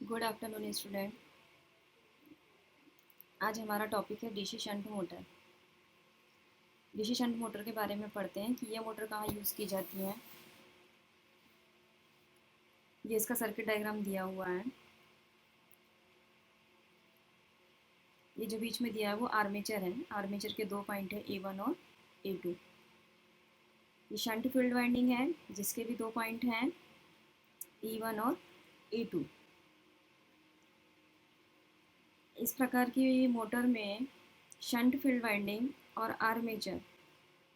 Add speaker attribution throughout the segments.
Speaker 1: Good afternoon student. आज हमारा topic है DC shunt motor. DC shunt motor के बारे में पढ़ते हैं कि यह मोटर कहाँ यूज़ की जाती है। ये इसका सर्किट डायग्राम दिया हुआ है। ये जो बीच में दिया है वो आर्मेचर है। आर्मेचर के दो पॉइंट है A1 और A2। ये शंट फील्ड वाइंडिंग है जिसके भी दो पॉइंट हैं E1 और A2। इस प्रकार की मोटर में शंट फील्ड वाइंडिंग और आर्मेचर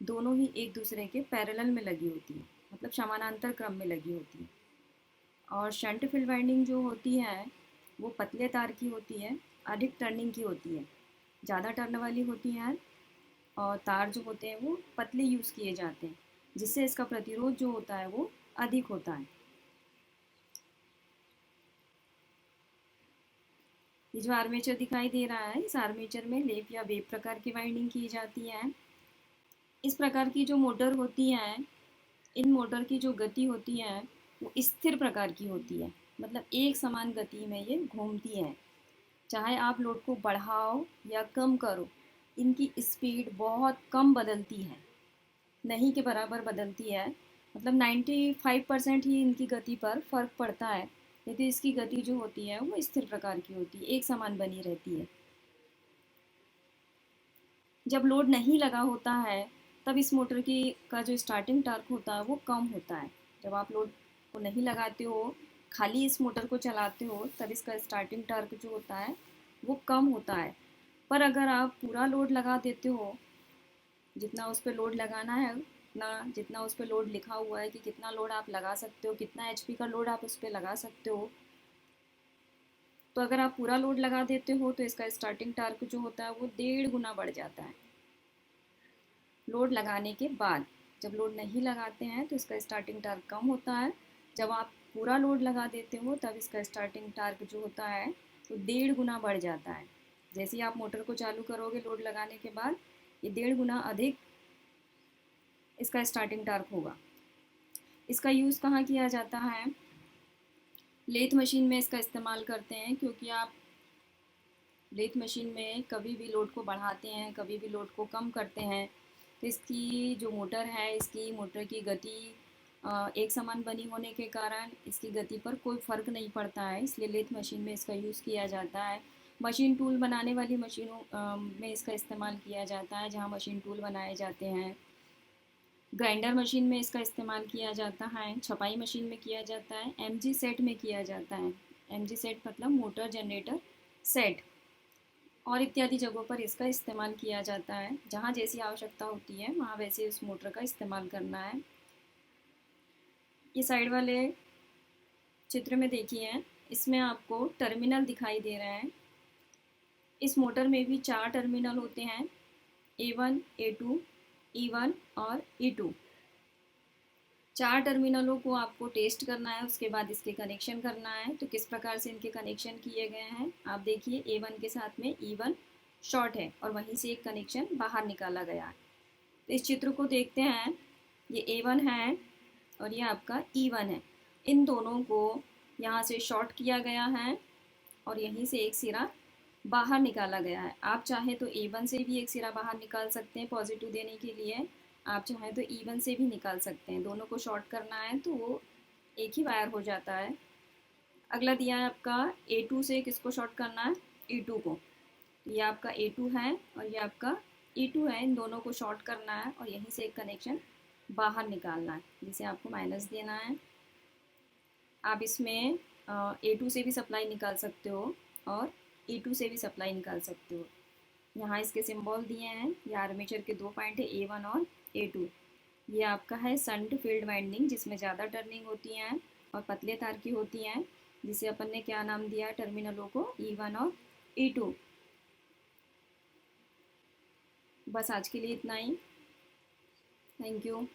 Speaker 1: दोनों ही एक दूसरे के पैरेलल में लगी होती है, मतलब समानांतर क्रम में लगी होती है। और शंट फील्ड वाइंडिंग जो होती है वो पतले तार की होती है, अधिक टर्निंग की होती है, ज़्यादा टर्न वाली होती हैं। और तार जो होते हैं वो पतले यूज़ किए जाते हैं, जिससे इसका प्रतिरोध जो होता है वो अधिक होता है। ये जो आर्मेचर दिखाई दे रहा है, इस आर्मेचर में लेप या वेव प्रकार की वाइंडिंग की जाती है। इस प्रकार की जो मोटर होती है, इन मोटर की जो गति होती है वो स्थिर प्रकार की होती है, मतलब एक समान गति में ये घूमती है। चाहे आप लोड को बढ़ाओ या कम करो, इनकी स्पीड बहुत कम बदलती है, नहीं के बराबर बदलती है। मतलब 95% ही इनकी गति पर फर्क पड़ता है, लेकिन इसकी गति जो होती है वो स्थिर प्रकार की होती है, एक समान बनी रहती है। जब लोड नहीं लगा होता है तब इस मोटर की का जो स्टार्टिंग टॉर्क होता है वो कम होता है। जब आप लोड को नहीं लगाते हो, खाली इस मोटर को चलाते हो, तब इसका स्टार्टिंग टॉर्क जो होता है वो कम होता है। पर अगर आप पूरा लोड लगा देते हो, जितना उस पर लोड लगाना है उतना, जितना उस पर लोड लिखा हुआ है कि कितना लोड आप लगा सकते हो, कितना एचपी का लोड आप उस पर लगा सकते हो, तो अगर आप पूरा लोड लगा देते हो तो इसका स्टार्टिंग टॉर्क जो होता है वो 1.5 गुना बढ़ जाता है लोड लगाने के बाद। जब लोड नहीं लगाते हैं तो इसका स्टार्टिंग टार्क कम होता है। जब आप पूरा लोड लगा देते हो तब इसका स्टार्टिंग टार्क जो होता है वो 1.5 गुना बढ़ जाता है। जैसे ही आप मोटर को चालू करोगे लोड लगाने के बाद, ये 1.5 गुना अधिक इसका स्टार्टिंग टार्क होगा। इसका यूज़ कहाँ किया जाता है? लेथ मशीन में इसका इस्तेमाल करते हैं, क्योंकि आप लेथ मशीन में कभी भी लोड को बढ़ाते हैं, कभी भी लोड को कम करते हैं, तो इसकी जो मोटर है, इसकी मोटर की गति एक समान बनी होने के कारण इसकी गति पर कोई फ़र्क नहीं पड़ता है, इसलिए लेथ मशीन में इसका यूज़ किया जाता है। मशीन टूल बनाने वाली मशीनों में इसका इस्तेमाल किया जाता है, जहाँ मशीन टूल बनाए जाते हैं। ग्राइंडर मशीन में इसका इस्तेमाल किया जाता है, छपाई मशीन में किया जाता है, एमजी सेट में किया जाता है। एमजी सेट मतलब मोटर जनरेटर सेट, और इत्यादि जगहों पर इसका इस्तेमाल किया जाता है। जहाँ जैसी आवश्यकता होती है वहाँ वैसे उस मोटर का इस्तेमाल करना है। ये साइड वाले चित्र में देखिए, इसमें आपको टर्मिनल दिखाई दे रहे हैं। इस मोटर में भी 4 टर्मिनल होते हैं, A1, A2, E1 और E2। 4 टर्मिनलों को आपको टेस्ट करना है, उसके बाद इसके कनेक्शन करना है। तो किस प्रकार से इनके कनेक्शन किए गए हैं आप देखिए। A1 के साथ में E1 शॉर्ट है और वहीं से एक कनेक्शन बाहर निकाला गया है। तो इस चित्र को देखते हैं, ये A1 है और ये आपका E1 है। इन दोनों को यहाँ से शॉर्ट किया गया है और यहीं से एक सिरा बाहर निकाला गया है। आप चाहे तो A1 से भी एक सिरा बाहर निकाल सकते हैं पॉजिटिव देने के लिए, आप चाहें तो E1 से भी निकाल सकते हैं। दोनों को शॉर्ट करना है तो वो एक ही वायर हो जाता है। अगला दिया है आपका A2 से किसको शॉर्ट करना है? E2 को। ये आपका A2 है और ये आपका E2 है, इन दोनों को शॉर्ट करना है और यहीं से एक कनेक्शन बाहर निकालना है, जिसे आपको माइनस देना है। आप इसमें A2 से भी सप्लाई निकाल सकते हो और E2 से भी सप्लाई निकाल सकते हो। यहाँ इसके सिंबल दिए हैं, ये आर्मेचर के दो पॉइंट है A1 और A2। ये आपका है शंट फील्ड वाइंडिंग, जिसमें ज़्यादा टर्निंग होती हैं और पतले तार की होती हैं, जिसे अपन ने क्या नाम दिया है टर्मिनलों को? E1 और E2। बस आज के लिए इतना ही। Thank you.